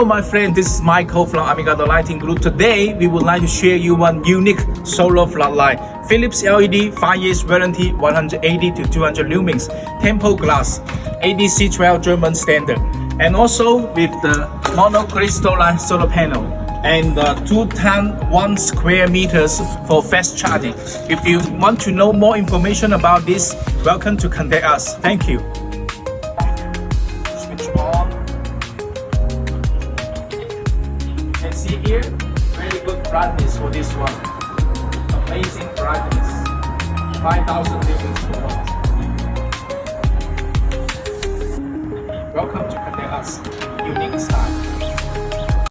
Hello my friend, this is Michael from Amicado Lighting Group. Today we would like to share you one unique solar floodlight. Philips LED 5 years warranty, 180 to 200 lumens, temple glass, ADC 12 German standard, and also with the monocrystalline solar panel and 2 times 1 square meters for fast charging. If you want to know more information about this, welcome to contact us. Thank you. Switch on. You can see here, very good brightness for this one. Amazing brightness. 5,000 lumens per watt. Welcome to contact us. Unique style.